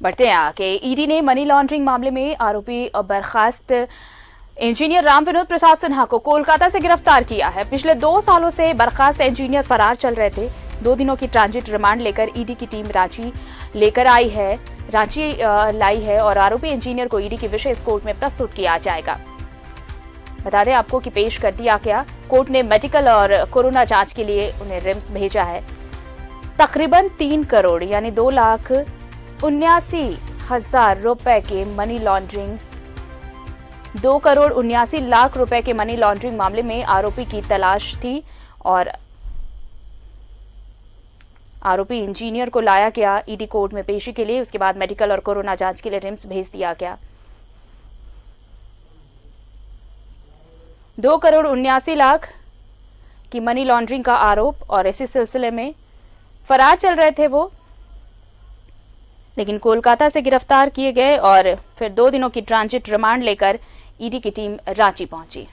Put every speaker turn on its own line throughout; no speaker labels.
बढ़ते हैं आगे। ईडी ने मनी लॉन्ड्रिंग मामले में आरोपी बर्खास्त इंजीनियर राम विनोद प्रसाद सिन्हा को कोलकाता से गिरफ्तार किया है। पिछले 2 सालों से बर्खास्त इंजीनियर फरार चल रहे थे। 2 दिनों की ट्रांजिट रिमांड लेकर ईडी की टीम रांची लाई है और आरोपी इंजीनियर को ईडी की विशेष कोर्ट में प्रस्तुत किया जाएगा। बता दें आपको कि पेश कर दिया गया। कोर्ट ने मेडिकल और कोरोना जांच के लिए उन्हें रिम्स भेजा है। तकरीबन 3 करोड़ यानी 2,79,000 रुपए के मनी लॉन्ड्रिंग 2 करोड़ 79 लाख रुपए के मनी लॉन्ड्रिंग मामले में आरोपी की तलाश थी और आरोपी इंजीनियर को लाया गया ईडी कोर्ट में पेशी के लिए। उसके बाद मेडिकल और कोरोना जांच के लिए रिम्स भेज दिया गया। 2 करोड़ 79 लाख की मनी लॉन्ड्रिंग का आरोप और इसी सिलसिले में फरार चल रहे थे वो, लेकिन कोलकाता से गिरफ्तार किए गए और फिर 2 दिनों की ट्रांजिट रिमांड लेकर ईडी की टीम रांची पहुंची।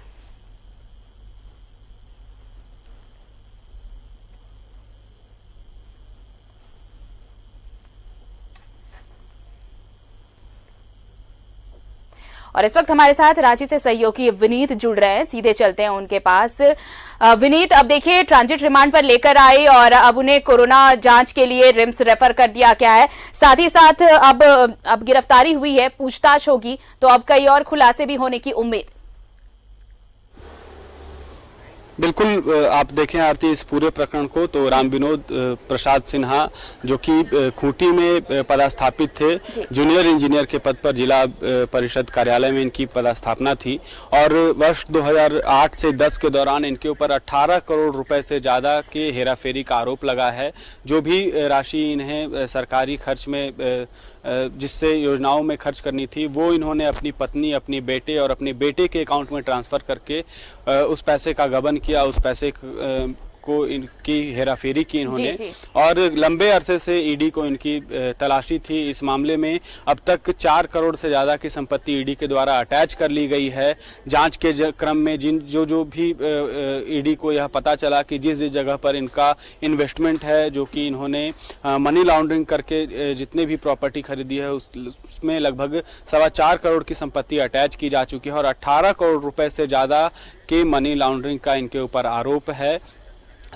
और इस वक्त हमारे साथ रांची से सहयोगी विनीत जुड़ रहे हैं। सीधे चलते हैं उनके पास। विनीत, अब देखिए ट्रांजिट रिमांड पर लेकर आई और अब उन्हें कोरोना जांच के लिए रिम्स रेफर कर दिया गया है। साथ ही साथ अब गिरफ्तारी हुई है, पूछताछ होगी, तो अब कई और खुलासे भी होने की उम्मीद।
बिल्कुल, आप देखें आरती इस पूरे प्रकरण को तो राम विनोद प्रसाद सिन्हा जो कि खूंटी में पदस्थापित थे, जूनियर इंजीनियर के पद पर जिला परिषद कार्यालय में इनकी पदस्थापना थी और वर्ष 2008 से 10 के दौरान इनके ऊपर 18 करोड़ रुपए से ज़्यादा के हेराफेरी का आरोप लगा है। जो भी राशि इन्हें सरकारी खर्च में जिससे योजनाओं में खर्च करनी थी वो इन्होंने अपनी पत्नी, अपनी बेटे और अपने बेटे के अकाउंट में ट्रांसफ़र करके उस पैसे का गबन किया, उस पैसे को इनकी हेराफेरी की इन्होंने। जी। और लंबे अरसे से ईडी को इनकी तलाशी थी। इस मामले में अब तक 4 करोड़ से ज़्यादा की संपत्ति ईडी के द्वारा अटैच कर ली गई है। जांच के क्रम में जो भी ईडी को यह पता चला कि जिस जगह पर इनका इन्वेस्टमेंट है, जो कि इन्होंने मनी लॉन्ड्रिंग करके जितने भी प्रॉपर्टी खरीदी है उसमें लगभग 4.25 करोड़ की संपत्ति अटैच की जा चुकी है और 18 करोड़ रुपए से ज़्यादा के मनी लॉन्ड्रिंग का इनके ऊपर आरोप है।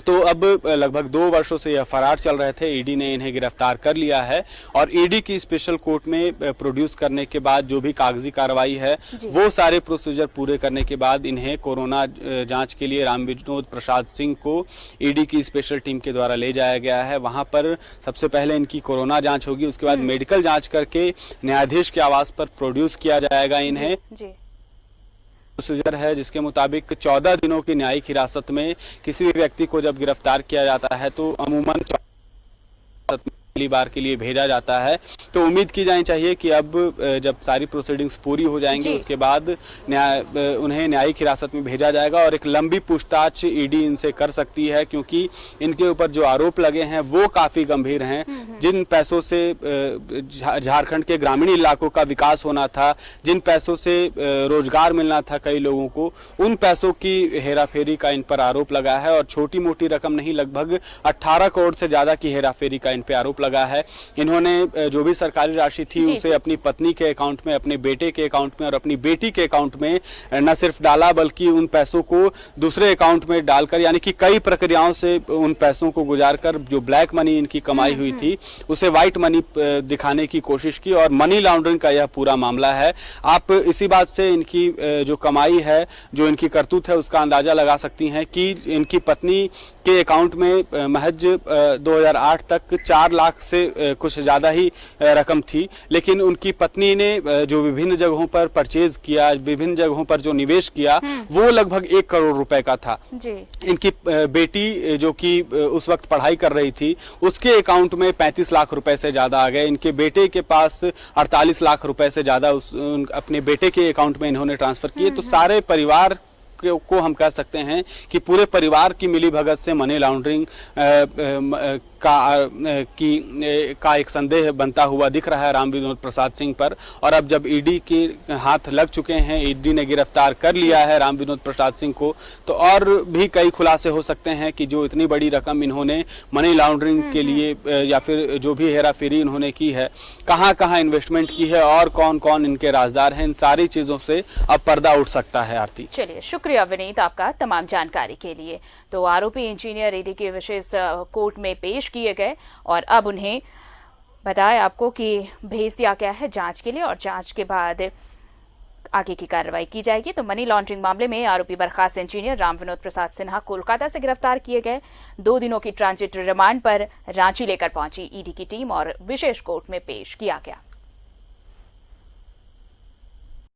तो अब लगभग 2 वर्षों से यह फरार चल रहे थे। ईडी ने इन्हें गिरफ्तार कर लिया है और ईडी की स्पेशल कोर्ट में प्रोड्यूस करने के बाद जो भी कागजी कार्रवाई है वो सारे प्रोसीजर पूरे करने के बाद इन्हें कोरोना जांच के लिए राम विनोद प्रसाद सिंह को ईडी की स्पेशल टीम के द्वारा ले जाया गया है। वहां पर सबसे पहले इनकी कोरोना जांच होगी, उसके बाद मेडिकल जांच करके न्यायाधीश के आवास पर प्रोड्यूस किया जाएगा इन्हें। प्रोसीजर है जिसके मुताबिक 14 दिनों की न्यायिक हिरासत में किसी भी व्यक्ति को जब गिरफ्तार किया जाता है तो अमूमन पहली बार के लिए भेजा जाता है। तो उम्मीद की जानी चाहिए कि अब जब सारी प्रोसीडिंग्स पूरी हो जाएंगी उसके बाद उन्हें न्यायिक हिरासत में भेजा जाएगा और एक लंबी पूछताछ ईडी इनसे कर सकती है, क्योंकि इनके ऊपर जो आरोप लगे हैं वो काफी गंभीर हैं। जिन पैसों से झारखंड के ग्रामीण इलाकों का विकास होना था, जिन पैसों से रोजगार मिलना था कई लोगों को, उन पैसों की हेराफेरी का इन पर आरोप लगा है और छोटी मोटी रकम नहीं, लगभग 18 करोड़ से ज्यादा की हेराफेरी का इन पे आरोप लगा है। इन्होंने जो भी सरकारी राशि थी उसे अपनी पत्नी के अकाउंट में, अपने बेटे के अकाउंट में और अपनी बेटी के अकाउंट में न सिर्फ डाला बल्कि उन पैसों को दूसरे अकाउंट में डालकर, यानी कि कई प्रक्रियाओं से उन पैसों को गुजारकर जो ब्लैक मनी इनकी कमाई हुई थी उसे व्हाइट मनी दिखाने की कोशिश की और मनी लॉन्ड्रिंग का यह पूरा मामला है। आप इसी बात से इनकी जो कमाई है, जो इनकी करतूत है, उसका अंदाजा लगा सकती हैं कि इनकी पत्नी के अकाउंट में महज 2008 तक 4 लाख से कुछ ज़्यादा ही रकम थी, लेकिन उनकी पत्नी ने जो विभिन्न जगहों पर परचेज किया, विभिन्न जगहों पर जो निवेश किया वो लगभग 1 करोड़ रुपए का था। जी। इनकी बेटी जो कि उस वक्त पढ़ाई कर रही थी उसके अकाउंट में 35 लाख रुपए से ज़्यादा आ गए। इनके बेटे के पास 48 लाख रुपए से ज़्यादा अपने बेटे के अकाउंट में इन्होंने ट्रांसफ़र किए। तो सारे परिवार को हम कह सकते हैं कि पूरे परिवार की मिलीभगत से मनी लॉन्ड्रिंग का एक संदेह बनता हुआ दिख रहा है राम विनोद प्रसाद सिंह पर। और अब जब ईडी के हाथ लग चुके हैं, ईडी ने गिरफ्तार कर लिया है राम विनोद प्रसाद सिंह को, तो और भी कई खुलासे हो सकते हैं कि जो इतनी बड़ी रकम इन्होंने मनी लॉन्ड्रिंग के लिए या फिर जो भी हेरा फेरी इन्होंने की है, कहां कहां इन्वेस्टमेंट की है और कौन कौन इनके राजदार हैं, इन सारी चीजों से अब पर्दा उठ सकता है। आरती,
चलिए, शुक्रिया विनीत आपका तमाम जानकारी के लिए। तो आरोपी इंजीनियर ईडी के विशेष कोर्ट में पेश किए गए और अब उन्हें बताया आपको कि भेज दिया गया है जांच के लिए और जांच के बाद आगे की कार्रवाई की जाएगी। तो मनी लॉन्ड्रिंग मामले में आरोपी बर्खास्त इंजीनियर राम विनोद प्रसाद सिन्हा कोलकाता से गिरफ्तार किए गए। 2 दिनों की ट्रांजिट रिमांड पर रांची लेकर पहुंची ईडी की टीम और विशेष कोर्ट में पेश किया गया।